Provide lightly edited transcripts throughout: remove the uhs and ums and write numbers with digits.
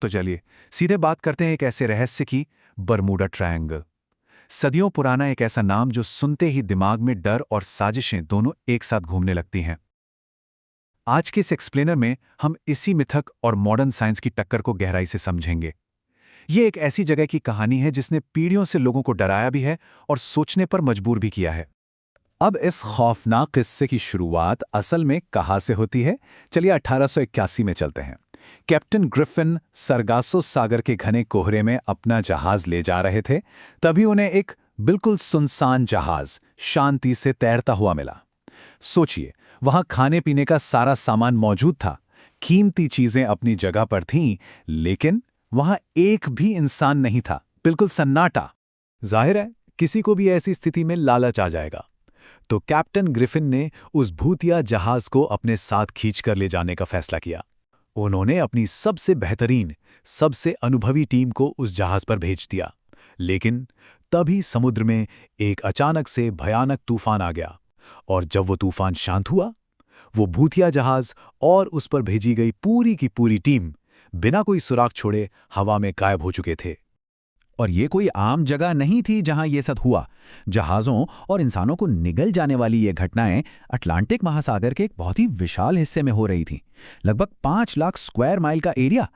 तो चलिए सीधे बात करते हैं एक ऐसे रहस्य की, बरमूडा ट्रायंगल। सदियों पुराना एक ऐसा नाम जो सुनते ही दिमाग में डर और साजिशें दोनों एक साथ घूमने लगती हैं। आज के इस एक्सप्लेनर में हम इसी मिथक और मॉडर्न साइंस की टक्कर को गहराई से समझेंगे। ये एक ऐसी जगह की कहानी है जिसने पीढ़ियों से लोगों को डराया भी है और सोचने पर मजबूर भी किया है। अब इस खौफनाक किस्से की शुरुआत असल में कहाँ से होती है? चलिए 1881 में चलते हैं। कैप्टन ग्रिफिन सरगासो सागर के घने कोहरे में अपना जहाज ले जा रहे थे। तभी उन्हें एक बिल्कुल सुनसान जहाज शांति से तैरता हुआ मिला। सोचिए, वहां खाने पीने का सारा सामान मौजूद था, कीमती चीजें अपनी जगह पर थीं, लेकिन वहां एक भी इंसान नहीं था, बिल्कुल सन्नाटा। जाहिर है किसी को भी ऐसी स्थिति में लालच आ जाएगा। तो कैप्टन ग्रिफिन ने उस भूतिया जहाज को अपने साथ खींचकर ले जाने का फैसला किया। उन्होंने अपनी सबसे बेहतरीन, सबसे अनुभवी टीम को उस जहाज पर भेज दिया। लेकिन तभी समुद्र में एक अचानक से भयानक तूफान आ गया, और जब वो तूफान शांत हुआ, वो भूतिया जहाज और उस पर भेजी गई पूरी की पूरी टीम बिना कोई सुराग छोड़े हवा में गायब हो चुके थे। और ये कोई आम जगह नहीं थी जहां ये सब हुआ। जहाज़ों और इंसानों को निगल जाने वाली ये घटनाएं अटलांटिक महासागर के एक बहुत ही विशाल हिस्से में हो रही थीं। लगभग 5 लाख स्क्वायर माइल का एरिया।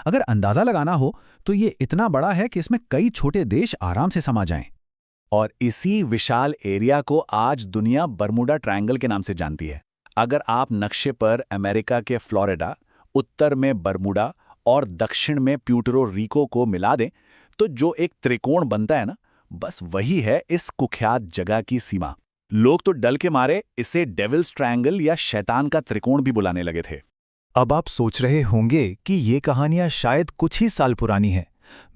अगर अंदाजा लगाना हो तो ये इतना बड़ा है कि इसमें कई छोटे देश आराम से समा जाएं। और इसी विशाल एरिया को आज दुनिया बरमूडा ट्रायंगल के नाम से जानती है। अगर आप नक्शे पर अमेरिका के फ्लोरिडा, उत्तर में बरमूडा और दक्षिण में प्यूर्टो रिको को मिला दें तो जो एक त्रिकोण बनता है ना, बस वही है इस कुख्यात जगह की सीमा। लोग तो डल के मारे इसे डेविल्स ट्रायंगल या शैतान का त्रिकोण भी बुलाने लगे थे। अब आप सोच रहे होंगे कि ये कहानियां शायद कुछ ही साल पुरानी हैं।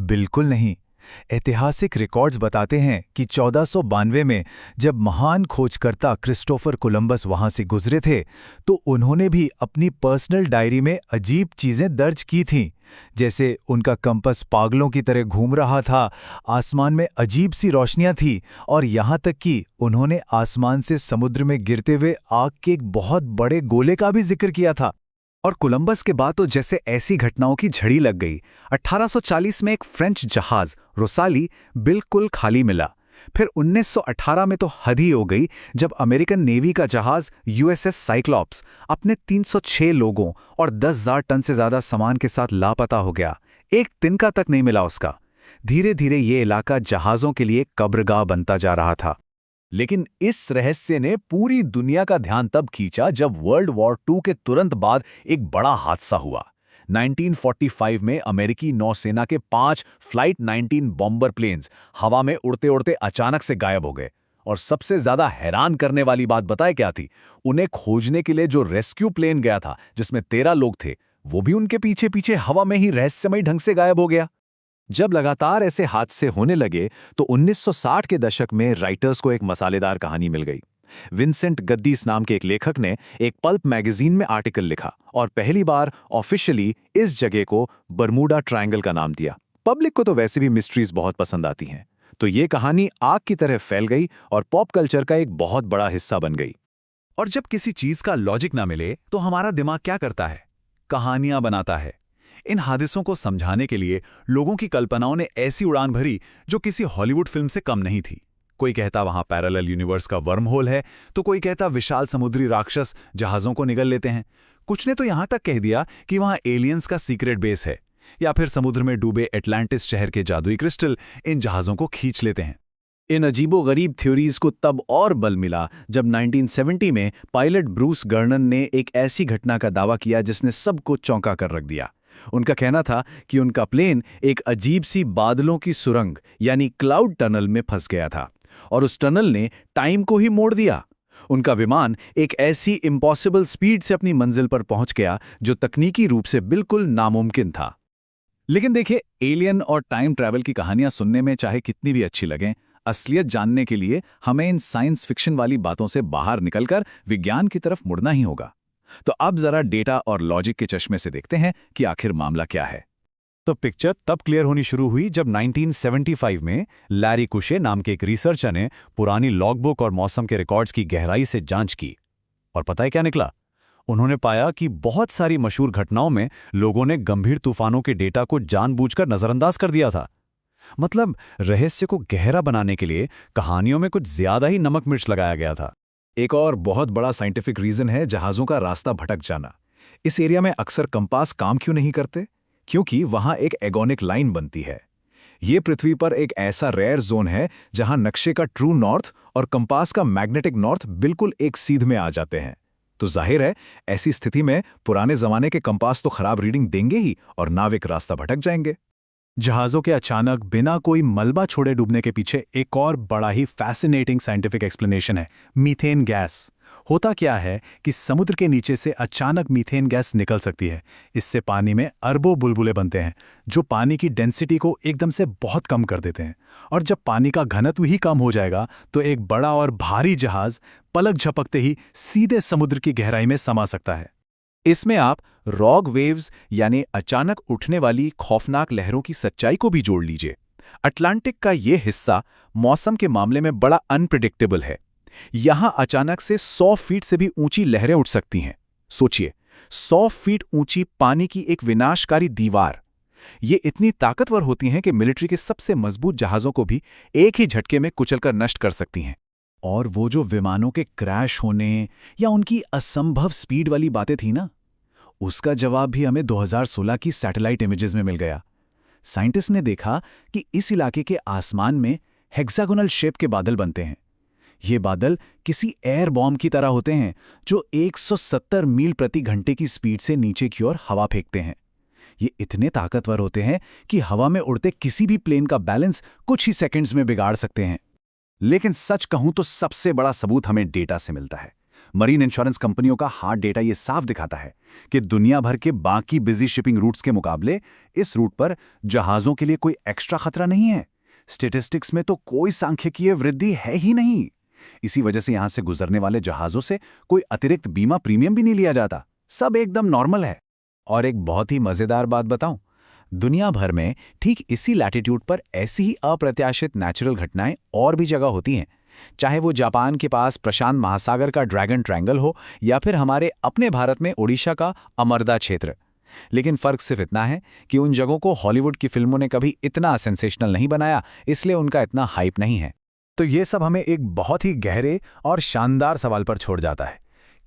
बिल्कुल नहीं। ऐतिहासिक रिकॉर्ड्स बताते हैं कि 1492 में जब महान खोजकर्ता क्रिस्टोफर कोलंबस वहां से गुजरे थे, तो उन्होंने भी अपनी पर्सनल डायरी में अजीब चीजें दर्ज की थीं। जैसे उनका कंपास पागलों की तरह घूम रहा था, आसमान में अजीब सी रोशनियां थी, और यहां तक कि उन्होंने आसमान से समुद्र में गिरते हुए आग के एक बहुत बड़े गोले का भी जिक्र किया था। और कोलंबस के बाद तो जैसे ऐसी घटनाओं की झड़ी लग गई। 1840 में एक फ्रेंच जहाज रोसाली बिल्कुल खाली मिला। फिर 1918 में तो हद ही हो गई जब अमेरिकन नेवी का जहाज यूएसएस साइक्लॉप्स अपने 306 लोगों और 10,000 टन से ज्यादा सामान के साथ लापता हो गया। एक तिनका तक नहीं मिला उसका। धीरे धीरे ये इलाका जहाजों के लिए कब्रगाह बनता जा रहा था। लेकिन इस रहस्य ने पूरी दुनिया का ध्यान तब खींचा जब वर्ल्ड वॉर II के तुरंत बाद एक बड़ा हादसा हुआ। 1945 में अमेरिकी नौसेना के 5 फ्लाइट 19 बॉम्बर प्लेन्स हवा में उड़ते उड़ते अचानक से गायब हो गए। और सबसे ज्यादा हैरान करने वाली बात बताए क्या थी? उन्हें खोजने के लिए जो रेस्क्यू प्लेन गया था, जिसमें 13 लोग थे, वो भी उनके पीछे पीछे हवा में ही रहस्यमयी ढंग से गायब हो गया। जब लगातार ऐसे हादसे होने लगे तो 1960 के दशक में राइटर्स को एक मसालेदार कहानी मिल गई। विंसेंट गद्दीस नाम के एक लेखक ने एक पल्प मैगजीन में आर्टिकल लिखा और पहली बार ऑफिशियली इस जगह को बरमूडा ट्रायंगल का नाम दिया। पब्लिक को तो वैसे भी मिस्ट्रीज बहुत पसंद आती हैं, तो ये कहानी आग की तरह फैल गई और पॉप कल्चर का एक बहुत बड़ा हिस्सा बन गई। और जब किसी चीज का लॉजिक ना मिले तो हमारा दिमाग क्या करता है? कहानियां बनाता है। इन हादसों को समझाने के लिए लोगों की कल्पनाओं ने ऐसी उड़ान भरी जो किसी हॉलीवुड फिल्म से कम नहीं थी। कोई कहता वहां पैरेलल यूनिवर्स का वर्म होल है, तो कोई कहता विशाल समुद्री राक्षस जहाजों को निगल लेते हैं। कुछ ने तो यहां तक कह दिया कि वहां एलियंस का सीक्रेट बेस है, या फिर समुद्र में डूबे एटलांटिस शहर के जादुई क्रिस्टल इन जहाजों को खींच लेते हैं। इन अजीबोगरीब थ्योरीज को तब और बल मिला जब 1970 में पायलट ब्रूस गर्नन ने एक ऐसी घटना का दावा किया जिसने सबको चौंका कर रख दिया। उनका कहना था कि उनका प्लेन एक अजीब सी बादलों की सुरंग यानी क्लाउड टनल में फंस गया था, और उस टनल ने टाइम को ही मोड़ दिया। उनका विमान एक ऐसी इम्पॉसिबल स्पीड से अपनी मंजिल पर पहुंच गया जो तकनीकी रूप से बिल्कुल नामुमकिन था। लेकिन देखिए, एलियन और टाइम ट्रैवल की कहानियां सुनने में चाहे कितनी भी अच्छी लगें, असलियत जानने के लिए हमें इन साइंस फिक्शन वाली बातों से बाहर निकलकर विज्ञान की तरफ मुड़ना ही होगा। तो अब जरा डेटा और लॉजिक के चश्मे से देखते हैं कि आखिर मामला क्या है। तो पिक्चर तब क्लियर होनी शुरू हुई जब 1975 में लैरी कुशे नाम के एक रिसर्चर ने पुरानी लॉगबुक और मौसम के रिकॉर्ड्स की गहराई से जांच की। और पता है क्या निकला? उन्होंने पाया कि बहुत सारी मशहूर घटनाओं में लोगों ने गंभीर तूफानों के डेटा को जानबूझकर नजरअंदाज कर दिया था। मतलब रहस्य को गहरा बनाने के लिए कहानियों में कुछ ज्यादा ही नमक मिर्च लगाया गया था। एक और बहुत बड़ा साइंटिफिक रीजन है जहाज़ों का रास्ता भटक जाना। इस एरिया में अक्सर कंपास काम क्यों नहीं करते? क्योंकि वहां एक एगोनिक लाइन बनती है। ये पृथ्वी पर एक ऐसा रेयर जोन है जहां नक्शे का ट्रू नॉर्थ और कंपास का मैग्नेटिक नॉर्थ बिल्कुल एक सीध में आ जाते हैं। तो जाहिर है, ऐसी स्थिति में पुराने जमाने के कंपास तो खराब रीडिंग देंगे ही और नाविक रास्ता भटक जाएंगे। जहाज़ों के अचानक बिना कोई मलबा छोड़े डूबने के पीछे एक और बड़ा ही फैसिनेटिंग साइंटिफिक एक्सप्लेनेशन है, मीथेन गैस। होता क्या है कि समुद्र के नीचे से अचानक मीथेन गैस निकल सकती है। इससे पानी में अरबों बुलबुले बनते हैं जो पानी की डेंसिटी को एकदम से बहुत कम कर देते हैं। और जब पानी का घनत्व ही कम हो जाएगा तो एक बड़ा और भारी जहाज़ पलक झपकते ही सीधे समुद्र की गहराई में समा सकता है। इसमें आप रॉग वेव्स यानी अचानक उठने वाली खौफनाक लहरों की सच्चाई को भी जोड़ लीजिए। अटलांटिक का ये हिस्सा मौसम के मामले में बड़ा अनप्रिडिक्टेबल है। यहां अचानक से 100 फीट से भी ऊंची लहरें उठ सकती हैं। सोचिए, 100 फीट ऊंची पानी की एक विनाशकारी दीवार। ये इतनी ताकतवर होती हैं कि मिलिट्री के सबसे मजबूत जहाज़ों को भी एक ही झटके में कुचलकर नष्ट कर सकती हैं। और वो जो विमानों के क्रैश होने या उनकी असंभव स्पीड वाली बातें थी ना, उसका जवाब भी हमें 2016 की सैटेलाइट इमेजेस में मिल गया। साइंटिस्ट ने देखा कि इस इलाके के आसमान में हेक्सागोनल शेप के बादल बनते हैं। ये बादल किसी एयर बॉम्ब की तरह होते हैं जो 170 मील प्रति घंटे की स्पीड से नीचे की ओर हवा फेंकते हैं। ये इतने ताकतवर होते हैं कि हवा में उड़ते किसी भी प्लेन का बैलेंस कुछ ही सेकंड्स में बिगाड़ सकते हैं। लेकिन सच कहूं तो सबसे बड़ा सबूत हमें डेटा से मिलता है। मरीन इंश्योरेंस कंपनियों का हार्ड डेटा ये साफ दिखाता है कि दुनिया भर के बाकी बिजी शिपिंग रूट्स के मुकाबले इस रूट पर जहाज़ों के लिए कोई एक्स्ट्रा खतरा नहीं है। स्टेटिस्टिक्स में तो कोई सांख्यिकीय वृद्धि है ही नहीं। इसी वजह से यहां से गुजरने वाले जहाज़ों से कोई अतिरिक्त बीमा प्रीमियम भी नहीं लिया जाता। सब एकदम नॉर्मल है। और एक बहुत ही मजेदार बात बताऊं, दुनिया भर में ठीक इसी लैटिट्यूड पर ऐसी ही अप्रत्याशित नेचुरल घटनाएं और भी जगह होती हैं। चाहे वो जापान के पास प्रशांत महासागर का ड्रैगन ट्रायंगल हो या फिर हमारे अपने भारत में ओडिशा का अमरदा क्षेत्र। लेकिन फर्क सिर्फ इतना है कि उन जगहों को हॉलीवुड की फिल्मों ने कभी इतना सेंसेशनल नहीं बनाया, इसलिए उनका इतना हाइप नहीं है। तो ये सब हमें एक बहुत ही गहरे और शानदार सवाल पर छोड़ जाता है।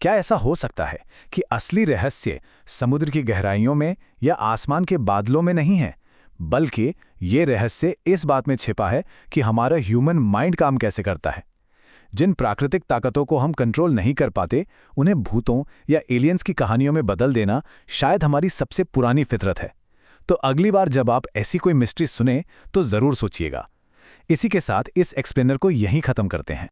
क्या ऐसा हो सकता है कि असली रहस्य समुद्र की गहराइयों में या आसमान के बादलों में नहीं है, बल्कि ये रहस्य इस बात में छिपा है कि हमारा ह्यूमन माइंड काम कैसे करता है? जिन प्राकृतिक ताकतों को हम कंट्रोल नहीं कर पाते, उन्हें भूतों या एलियंस की कहानियों में बदल देना शायद हमारी सबसे पुरानी फितरत है। तो अगली बार जब आप ऐसी कोई मिस्ट्री सुने तो जरूर सोचिएगा। इसी के साथ इस एक्सप्लेनर को यहीं खत्म करते हैं।